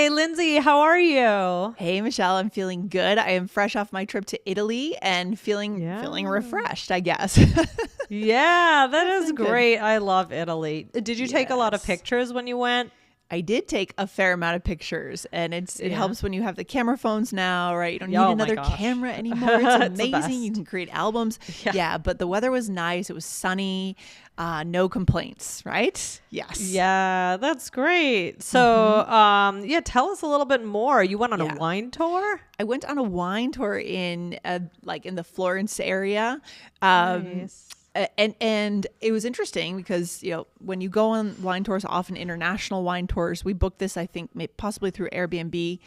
Hey, Lindsay, how are you? Hey, Michelle, I'm feeling good. I am fresh off my trip to Italy and feeling refreshed, I guess. Yeah, that is feeling good. great. I love Italy. Did you take a lot of Yes. pictures when you went? I did take a fair amount of pictures, and it Yeah. helps when you have the camera phones now, right? You don't need Oh my another gosh. camera anymore. It's It's the amazing. You best. can create albums. Yeah. Yeah, but the weather was nice. It was sunny. No complaints, right? Yes. Yeah, that's great. So, yeah, tell us a little bit more. You went on a Yeah. wine tour? I went on a wine tour in in the Florence area. Nice. And it was interesting because, when you go on wine tours, often international wine tours, we booked this, I think, possibly through Airbnb.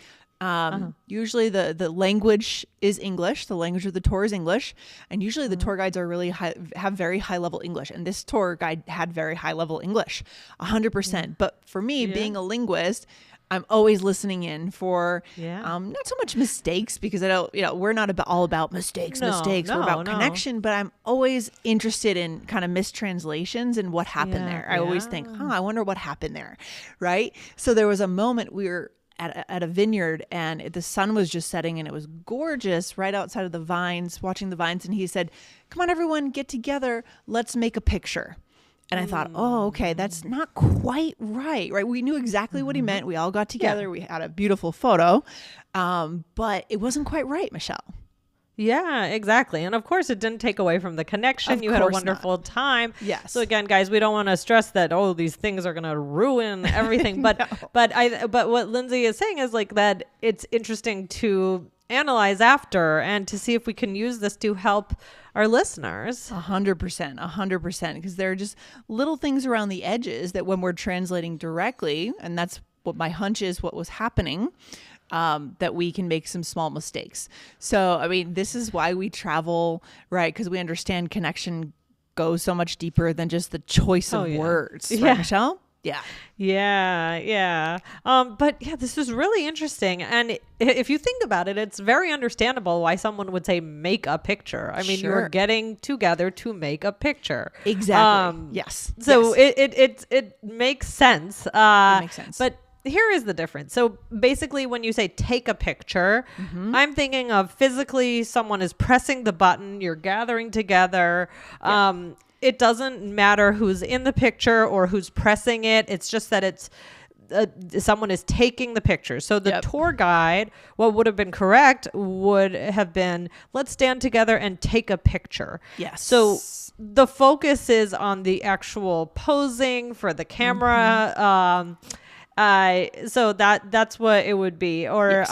Usually the language is English. The language of the tour is English. And usually the tour guides are really have very high level English. And this tour guide had very high level English, 100%. But for me, being a linguist, I'm always listening in for not so much mistakes, because I don't, we're not all about mistakes. We're about connection, but I'm always interested in kind of mistranslations and what happened there. I always think, I wonder what happened there. Right. So there was a moment we were at a vineyard, and the sun was just setting, and it was gorgeous right outside of the vines, watching the vines. And he said, "Come on, everyone, get together. Let's make a picture." And I thought, oh, okay, that's not quite right? We knew exactly what he meant. We all got together. Yeah. We had a beautiful photo, but it wasn't quite right, Michelle. Yeah, exactly. And of course, it didn't take away from the connection. You had a wonderful time. Yes. So again, guys, we don't want to stress that, these things are going to ruin everything. But but what Lindsay is saying is that it's interesting to analyze after and to see if we can use this to help our listeners. 100%, because there are just little things around the edges that when we're translating directly, and that's what my hunch is what was happening, that we can make some small mistakes. So, I mean, this is why we travel, right? Because we understand connection goes so much deeper than just the choice of words, right, Michelle? Yeah. Yeah. But yeah, this is really interesting. And if you think about it, it's very understandable why someone would say make a picture. I mean, you're getting together to make a picture. Exactly. Yes. So it makes sense. It makes sense. But here is the difference. So basically, when you say take a picture, I'm thinking of physically someone is pressing the button, you're gathering together. Yeah. It doesn't matter who's in the picture or who's pressing it. It's just that it's someone is taking the picture. So the tour guide, what would have been correct would have been, let's stand together and take a picture. Yes. So the focus is on the actual posing for the camera. So that's what it would be. Or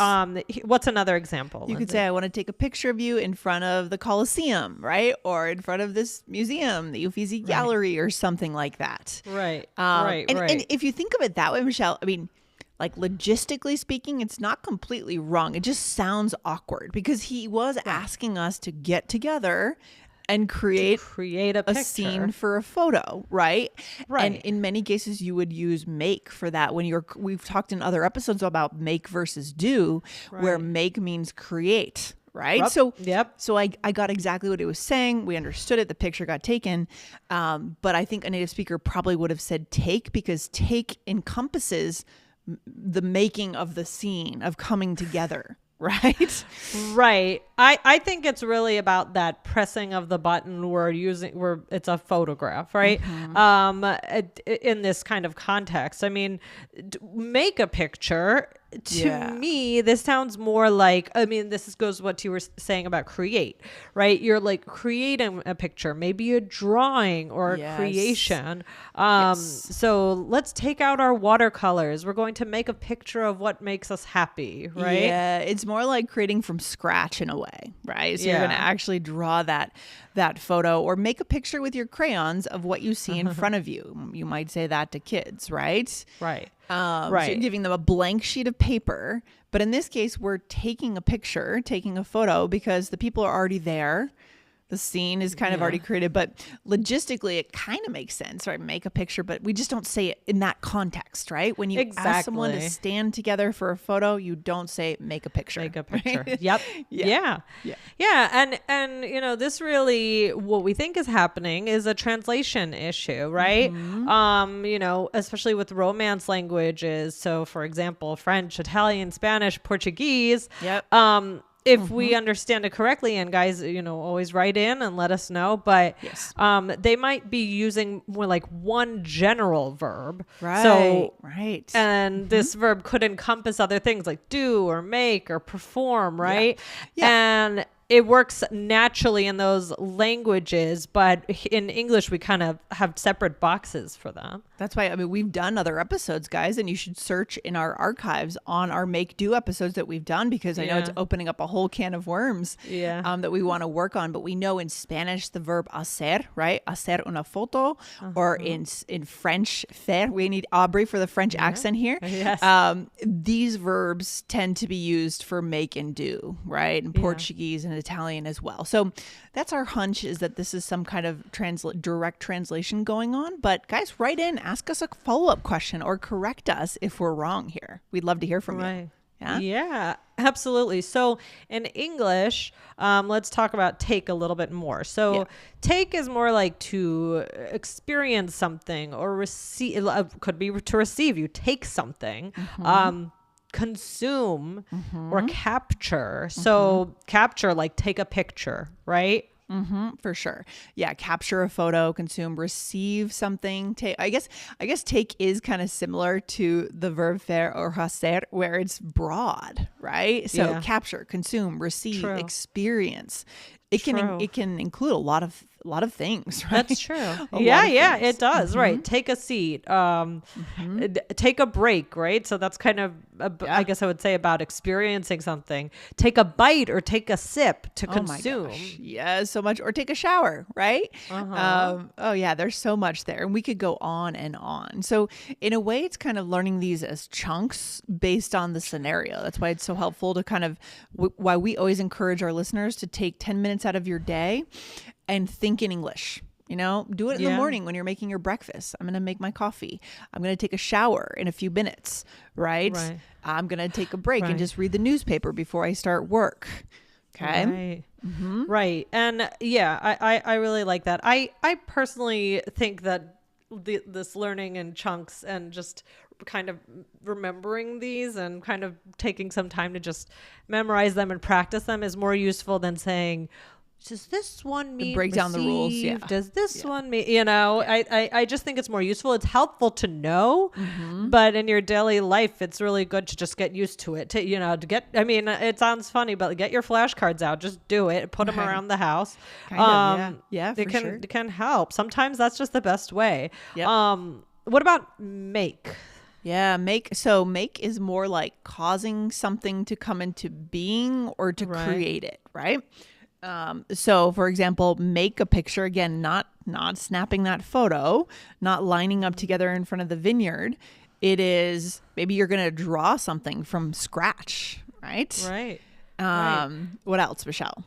what's another example? You could say, I want to take a picture of you in front of the Colosseum, right? Or in front of this museum, the Uffizi Gallery, or something like that. Right. And if you think of it that way, Michelle, I mean, logistically speaking, it's not completely wrong. It just sounds awkward because he was asking us to get together and create a scene for a photo, right? And in many cases, you would use make for that. We've talked in other episodes about make versus do, where make means create, right? So I got exactly what he was saying. We understood it. The picture got taken. But I think a native speaker probably would have said take, because take encompasses the making of the scene, of coming together. Right. I think it's really about that pressing of the button where it's a photograph, right? In this kind of context. I mean, make a picture. To me, this sounds more like, this goes what you were saying about create, right? You're creating a picture, maybe a drawing or a creation. So let's take out our watercolors. We're going to make a picture of what makes us happy, right? Yeah, it's more like creating from scratch in a way, right? So you're going to actually draw that photo, or make a picture with your crayons of what you see in front of you. You might say that to kids, right? Right. So you're giving them a blank sheet of paper, but in this case, we're taking a picture, taking a photo, because the people are already there. The scene is kind of already created, but logistically it kind of makes sense, right? Make a picture, but we just don't say it in that context, right? When you ask someone to stand together for a photo, you don't say make a picture. Make a picture. Right? Yep. Yeah. And you know, this really, what we think is happening is a translation issue, right? You know, especially with Romance languages. So for example, French, Italian, Spanish, Portuguese. Yep. If we understand it correctly, and guys, you know, always write in and let us know, but they might be using more like one general verb. Right. So, right. And this verb could encompass other things like do or make or perform, right? Yeah. And it works naturally in those languages, but in English, we kind of have separate boxes for them. That's why, I mean, we've done other episodes, guys, and you should search in our archives on our make do episodes that we've done, because I know it's opening up a whole can of worms that we want to work on. But we know in Spanish, the verb hacer, right? Hacer una foto, or in French, faire. We need Aubrey for the French accent here. Yes. These verbs tend to be used for make and do, right? In Portuguese and Italian as well. So that's our hunch, is that this is some kind of direct translation going on. But guys, write in, ask us a follow-up question, or correct us if we're wrong here. We'd love to hear from you. Yeah, absolutely. So in English, let's talk about take a little bit more. So take is more like to experience something, or receive, could be to receive. You take something. Consume or capture. So capture, like take a picture, right? For sure. Yeah. Capture a photo, consume, receive something. Take. I guess take is kind of similar to the verb faire or hacer, where it's broad, right? So capture, consume, receive, experience. It can include a lot of things, right? That's true. Yeah, it does. Right. Take a seat. Take a break, right? So that's kind of, I guess I would say, about experiencing something. Take a bite or take a sip to consume. My gosh. Yeah, so much. Or take a shower, right? There's so much there. And we could go on and on. So in a way, it's kind of learning these as chunks based on the scenario. That's why it's so helpful to kind of, why we always encourage our listeners to take 10 minutes out of your day and think in English. You know, do it in the morning when you're making your breakfast. I'm going to make my coffee. I'm going to take a shower in a few minutes, right? I'm going to take a break and just read the newspaper before I start work. Okay. Right. And I really like that. I personally think that this learning in chunks and just kind of remembering these and kind of taking some time to just memorize them and practice them is more useful than saying, does this one mean break down the rules? Yeah. Does this one mean, you know, I just think it's more useful. It's helpful to know, but in your daily life, it's really good to just get used to it. It sounds funny, but get your flashcards out, just do it, put them around the house. It can help. Sometimes that's just the best way. What about make? Yeah, make. So make is more like causing something to come into being or to create it, right? So for example, make a picture, again, not snapping that photo, not lining up together in front of the vineyard. It is, maybe you're going to draw something from scratch, right? Right. What else, Michelle?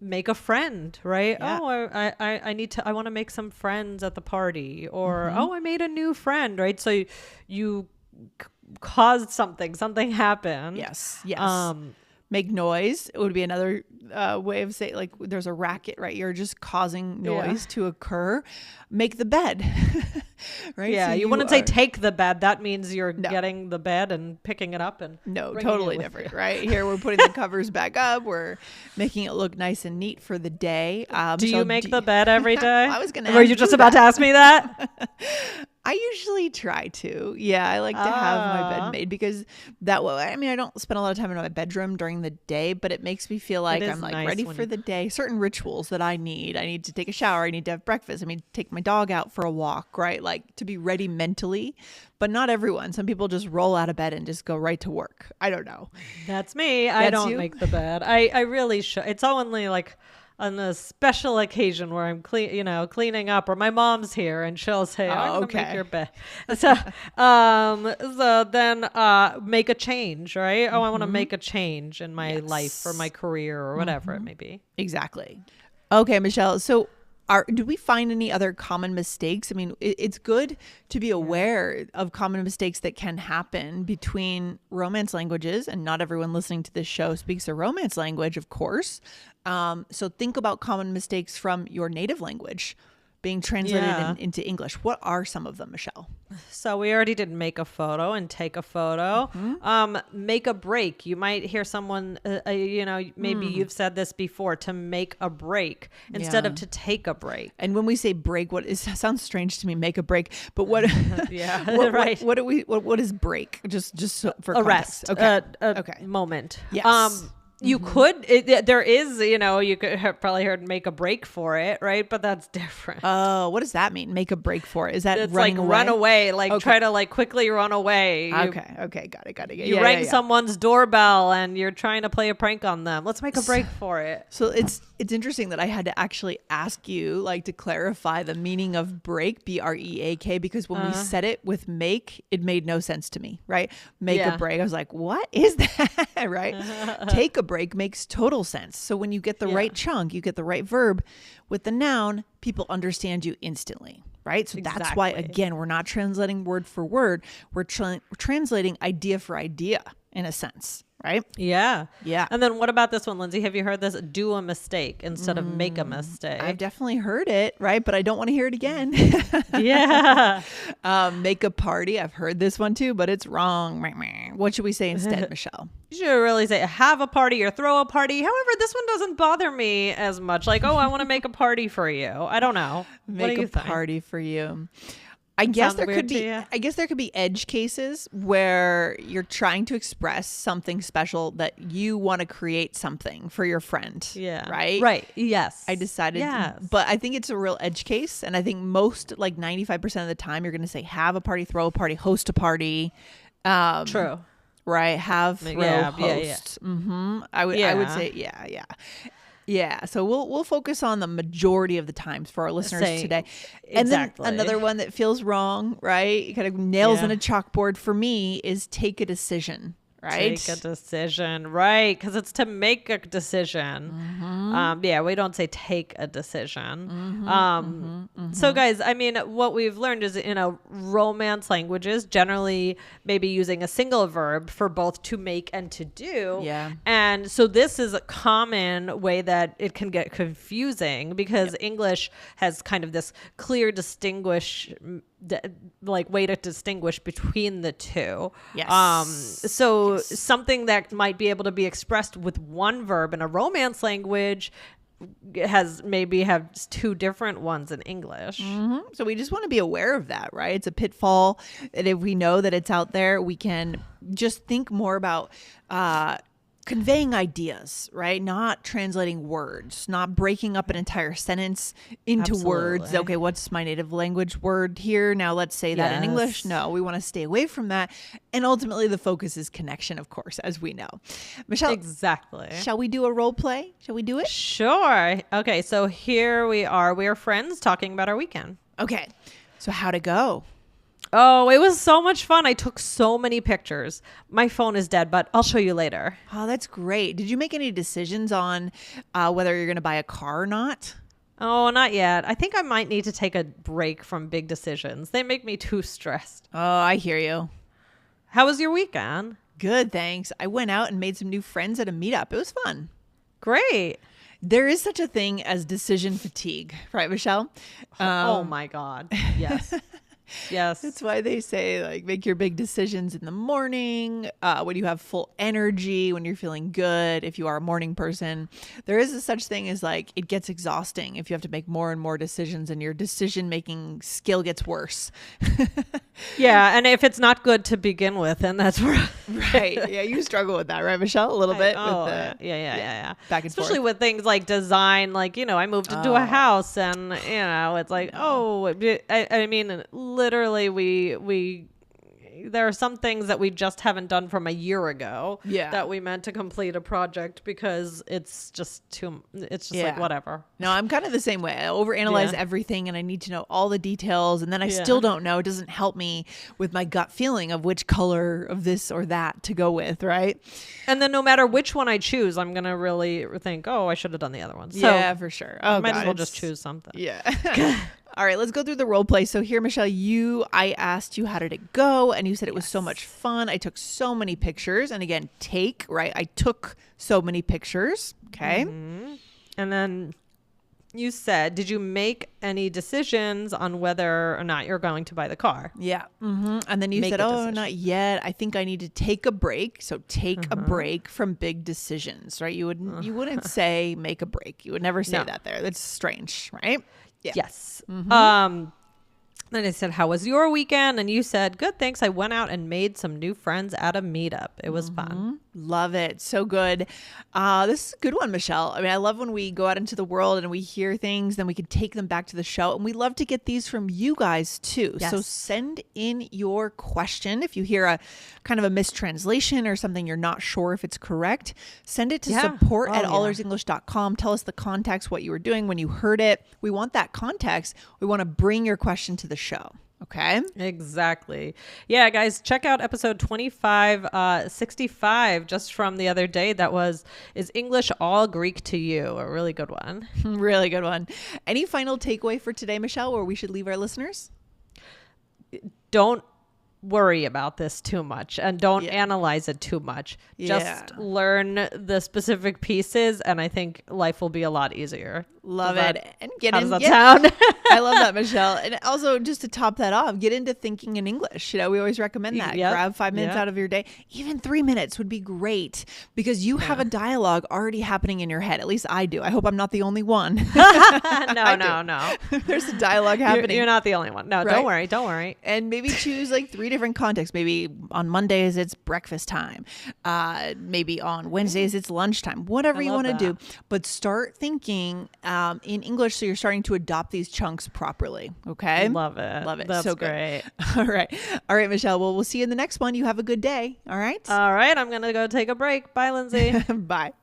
Make a friend, right? Yeah. I want to make some friends at the party, or, I made a new friend, right? So you caused something happened. Yes. Make noise. It would be another way of saying, like, there's a racket, right? You're just causing noise to occur. Make the bed, right? Yeah, so you wouldn't say take the bed. That means you're getting the bed and picking it up and totally different, right? Here we're putting the covers back up. We're making it look nice and neat for the day. Do you make the bed every day? I was going to. Were you just about to ask me that? I usually try to. Yeah, I like to have my bed made, because that way, I mean, I don't spend a lot of time in my bedroom during the day, but it makes me feel like I'm like ready for the day. Certain rituals that I need to take a shower. I need to have breakfast. I mean, take my dog out for a walk, right? Like to be ready mentally, but not everyone. Some people just roll out of bed and just go right to work. I don't know. That's me. I don't make the bed. I really should. It's only like on a special occasion where I'm cleaning up, or my mom's here and she'll say, I'm gonna make your bed. So then make a change, right? I want to make a change in my life or my career or whatever it may be. Exactly. Okay, Michelle. So do we find any other common mistakes? I mean, it's good to be aware of common mistakes that can happen between Romance languages, and not everyone listening to this show speaks a Romance language, of course. So think about common mistakes from your native language being translated into English. What are some of them, Michelle? So we already did make a photo and take a photo. Make a break. You might hear someone, maybe you've said this before, to make a break instead of to take a break. And when we say break, sounds strange to me, make a break, but what, right. What is break? Just for a context. rest, okay. Moment. Yes. You could, there is, you could have probably heard make a break for it, right? But that's different. Oh, what does that mean? Make a break for it? Is that it's running like away? Run away, like try to like quickly run away. Okay, got it. You rang someone's doorbell and you're trying to play a prank on them. Let's make a break for it. So it's interesting that I had to actually ask you like to clarify the meaning of break, break, because when we said it with make, it made no sense to me, right? Make a break. I was like, what is that? Right? Take a break makes total sense. So when you get the right chunk, you get the right verb with the noun, people understand you instantly, right? So that's why, again, we're not translating word for word. We're translating idea for idea in a sense, right? Yeah. Yeah. And then what about this one, Lindsay? Have you heard this? Do a mistake instead of make a mistake. I've definitely heard it, right? But I don't want to hear it again. Yeah. Make a party. I've heard this one too, but it's wrong. What should we say instead, Michelle? You should really say have a party or throw a party. However, this one doesn't bother me as much. Like, I want to make a party for you. I don't know. Make a party for you. I guess there could be edge cases where you're trying to express something special that you want to create something for your friend. Yeah. Right? Right. Yes. I decided. Yes. But I think it's a real edge case. And I think most, like 95% of the time, you're going to say have a party, throw a party, host a party. True. Right. Have, throw, host. Yeah. Mm-hmm. I would say, yeah. Yeah, so we'll focus on the majority of the times for our listeners today. And then another one that feels wrong, right? Kind of nails in a chalkboard for me is take a decision, right? Take a decision, right? Because it's to make a decision. We don't say take a decision. So guys, I mean, what we've learned is, Romance languages generally maybe using a single verb for both to make and to do. Yeah. And so this is a common way that it can get confusing because English has kind of this clear way to distinguish between the two. Yes. So something that might be able to be expressed with one verb in a Romance language have two different ones in English. So we just want to be aware of that, right? It's a pitfall. And if we know that it's out there, we can just think more about conveying ideas, right? Not translating words, not breaking up an entire sentence into words. Okay, what's my native language word here? Now let's say that in English. No, we want to stay away from that. And ultimately the focus is connection, of course, as we know. Michelle. Exactly. Shall we do a role play? Shall we do it? Sure. Okay, so here we are. We are friends talking about our weekend. Okay. So how'd it go? Oh, it was so much fun. I took so many pictures. My phone is dead, but I'll show you later. Oh, that's great. Did you make any decisions on whether you're going to buy a car or not? Oh, not yet. I think I might need to take a break from big decisions. They make me too stressed. Oh, I hear you. How was your weekend? Good, thanks. I went out and made some new friends at a meetup. It was fun. Great. There is such a thing as decision fatigue, right, Michelle? Oh my God. Yes. Yes. That's why they say, like, make your big decisions in the morning, when you have full energy, when you're feeling good, if you are a morning person. There is a such thing as, like, it gets exhausting if you have to make more and more decisions and your decision-making skill gets worse. Yeah, and if it's not good to begin with, then that's where... Right. Yeah, you struggle with that, right, Michelle? A little bit? Yeah. Back and Especially forth. with things like design, like, I moved into a house and, it's like, I mean, literally we there are some things that we just haven't done from a year ago Yeah. that we meant to complete a project because it's just like whatever. No, I'm kind of the same way. I overanalyze Yeah. everything and I need to know all the details. And then I still don't know. It doesn't help me with my gut feeling of which color of this or that to go with, right? And then no matter which one I choose, I'm going to really think, oh, I should have done the other one. So Yeah, for sure. Oh, I might God, as well just choose something. Yeah. All right, let's go through the role play. So here, Michelle, I asked you, how did it go? And you said it was so much fun. I took so many pictures. And again, I took so many pictures. Okay. Mm-hmm. And then you said, did you make any decisions on whether or not you're going to buy the car? Yeah. Mm-hmm. And then you said, not yet. I think I need to take a break. So take a break from big decisions, right? You wouldn't say make a break. You would never say that there. That's strange, right? Yeah. Yes. Mm-hmm. Then I said, how was your weekend? And you said, good, thanks. I went out and made some new friends at a meetup. It was fun. Love it. So good. This is a good one, Michelle. I mean, I love when we go out into the world and we hear things, then we can take them back to the show. And we love to get these from you guys too. Yes. So send in your question. If you hear a kind of a mistranslation or something you're not sure if it's correct, send it to support@allearsenglish.com. Tell us the context, what you were doing when you heard it. We want that context. We want to bring your question to the show. Okay. Exactly. Yeah, guys, check out episode 2565 just from the other day. That was, is English all Greek to you? A really good one. Really good one. Any final takeaway for today, Michelle, where we should leave our listeners? Don't worry about this too much and don't analyze it too much. Just learn the specific pieces and I think life will be a lot easier. Love it. And get in. How does that sound? I love that, Michelle. And also, just to top that off, get into thinking in English. We always recommend that. Grab 5 minutes out of your day. Even 3 minutes would be great because you have a dialogue already happening in your head. At least I do. I hope I'm not the only one. No. There's a dialogue happening. You're not the only one. No, right? Don't worry. And maybe choose like 3 different contexts. Maybe on Mondays, it's breakfast time. Maybe on Wednesdays, it's lunchtime. Whatever you want to do. But start thinking in English, so you're starting to adopt these chunks properly. Okay. Love it. That's so great. All right, Michelle. Well, we'll see you in the next one. You have a good day. All right. I'm gonna go take a break. Bye, Lindsay. Bye.